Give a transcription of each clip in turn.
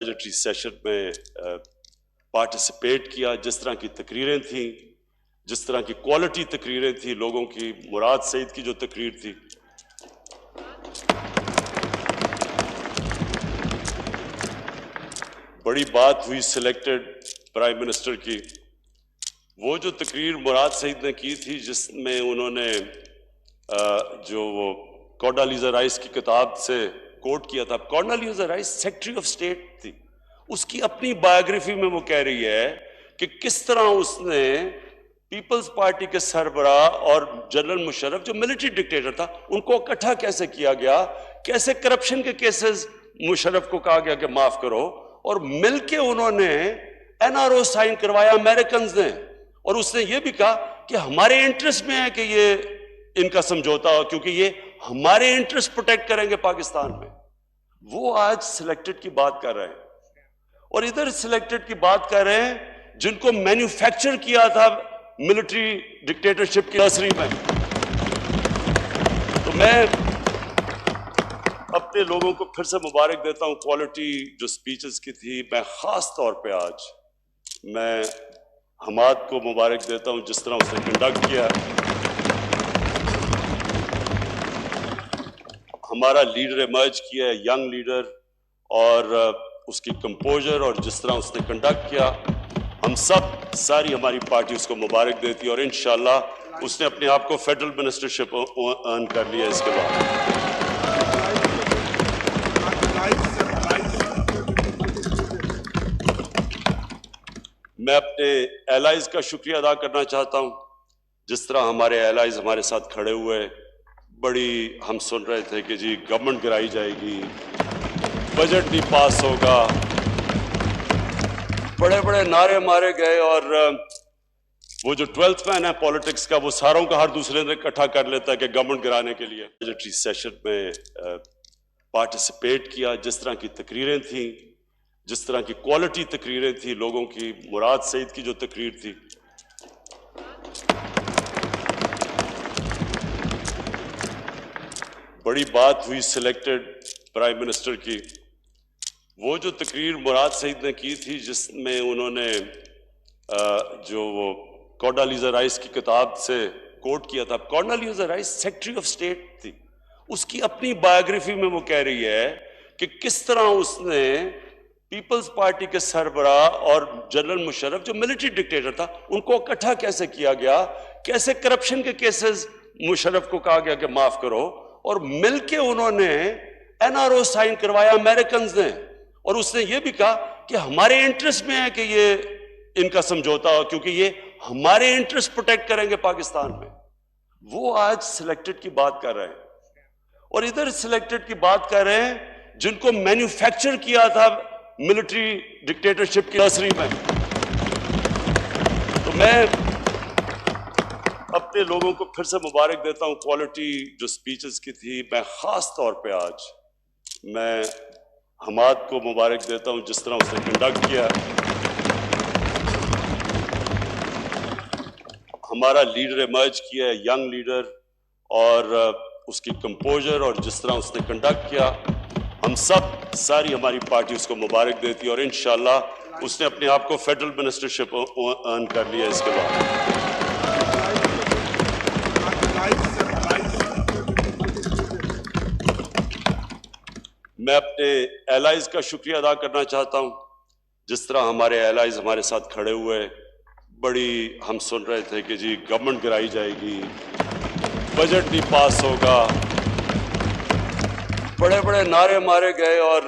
Budgetary session में participate किया। जिस तरह की तकरीरें थी, जिस तरह की क्वालिटी तकरीरें थी, लोगों की, मुराद सईद की जो तकरीर थी, बड़ी बात हुई सिलेक्टेड प्राइम मिनिस्टर की। वो जो तकरीर मुराद सईद ने की थी, जिसमें उन्होंने जो वो कॉर्डालीजा राइस की किताब से कोट किया था। कॉर्डालीजा राइस सेक्रेटरी ऑफ स्टेट थी। उसकी अपनी बायोग्राफी में वो कह रही है कि किस तरह उसने पीपल्स पार्टी के सरबरा और जनरल मुशर्रफ जो मिलिट्री डिक्टेटर था, उनको इकट्ठा कैसे किया गया, कैसे करप्शन के केसेस मुशर्रफ को कहा गया कि माफ करो, और मिलके उन्होंने एनआरओ साइन करवाया अमेरिकन ने। और उसने ये भी कहा कि हमारे इंटरेस्ट में है कि ये इनका समझौता हो, क्योंकि ये हमारे इंटरेस्ट प्रोटेक्ट करेंगे पाकिस्तान में। वो आज सिलेक्टेड की बात कर रहे हैं, और इधर सिलेक्टेड की बात कर रहे हैं जिनको मैन्युफैक्चर किया था मिलिट्री डिक्टेटरशिप की नर्सरी में। तो मैं अपने लोगों को फिर से मुबारक देता हूं। क्वालिटी जो स्पीचेस की थी, मैं खास तौर पे आज मैं हमाद को मुबारक देता हूं, जिस तरह उसने कंडक्ट किया। हमारा लीडर इमर्ज किया है, यंग लीडर, और उसकी कंपोजर और जिस तरह उसने कंडक्ट किया, हम सब, सारी हमारी पार्टी उसको मुबारक देती है। और इंशाल्लाह उसने अपने आप को फेडरल मिनिस्टरशिप अर्न कर लिया इसके बाद। मैं अपने एलाइज का शुक्रिया अदा करना चाहता हूं, जिस तरह हमारे एलाइज हमारे साथ खड़े हुए। बड़ी हम सुन रहे थे कि जी गवर्नमेंट गिराई जाएगी, बजट नहीं पास होगा, बड़े बड़े नारे मारे गए। और वो जो 12th मैन है पॉलिटिक्स का, वो सारों का हर दूसरे दिन इकट्ठा कर लेता है कि गवर्नमेंट गिराने के लिए। बजटरी सेशन में पार्टिसिपेट किया। जिस तरह की तकरीरें थी, जिस तरह की क्वालिटी तकरीरें थी, लोगों की, मुराद सईद की जो तकरीर थी, बड़ी बात हुई सिलेक्टेड प्राइम मिनिस्टर की। वो जो तकरीर मुराद सईद ने की थी, जिसमें उन्होंने जो वो कॉर्डालीजा राइस की किताब से कोट किया था। कॉर्डालीजा राइस सेक्रेटरी ऑफ स्टेट थी। उसकी अपनी बायोग्राफी में वो कह रही है कि किस तरह उसने पीपल्स पार्टी के सरबरा और जनरल मुशर्रफ जो मिलिट्री डिक्टेटर था, उनको इकट्ठा कैसे किया गया, कैसे करप्शन के केसेस मुशर्रफ को कहा गया कि माफ करो, और मिलके उन्होंने एनआरओ साइन करवाया अमेरिकन ने। और उसने ये भी कहा कि हमारे इंटरेस्ट में है कि ये इनका समझौता हो, क्योंकि ये हमारे इंटरेस्ट प्रोटेक्ट करेंगे पाकिस्तान में। वो आज सिलेक्टेड की बात कर रहे हैं, और इधर सिलेक्टेड की बात कर रहे हैं जिनको मैन्युफैक्चर किया था मिलिट्री डिक्टेटरशिप की नर्सरी में। तो मैं अपने लोगों को फिर से मुबारक देता हूं। क्वालिटी जो स्पीचेस की थी, मैं खास तौर पे आज मैं हमाद को मुबारक देता हूं, जिस तरह उसने कंडक्ट किया। हमारा लीडर इमर्ज किया है, यंग लीडर, और उसकी कंपोजर और जिस तरह उसने कंडक्ट किया, हम सब, सारी हमारी पार्टी उसको मुबारक देती है। और इंशाल्लाह उसने अपने आप को फेडरल मिनिस्टरशिप अर्न कर लिया इसके बाद। मैं अपने एलाइज का शुक्रिया अदा करना चाहता हूं, जिस तरह हमारे एलाइज हमारे साथ खड़े हुए। बड़ी हम सुन रहे थे कि जी गवर्नमेंट गिराई जाएगी, बजट नहीं पास होगा, बड़े बड़े नारे मारे गए। और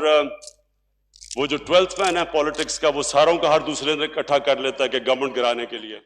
वो जो 12th मैन है पॉलिटिक्स का, वो सारों का हर दूसरे दिन इकट्ठा कर लेता है कि गवर्नमेंट गिराने के लिए।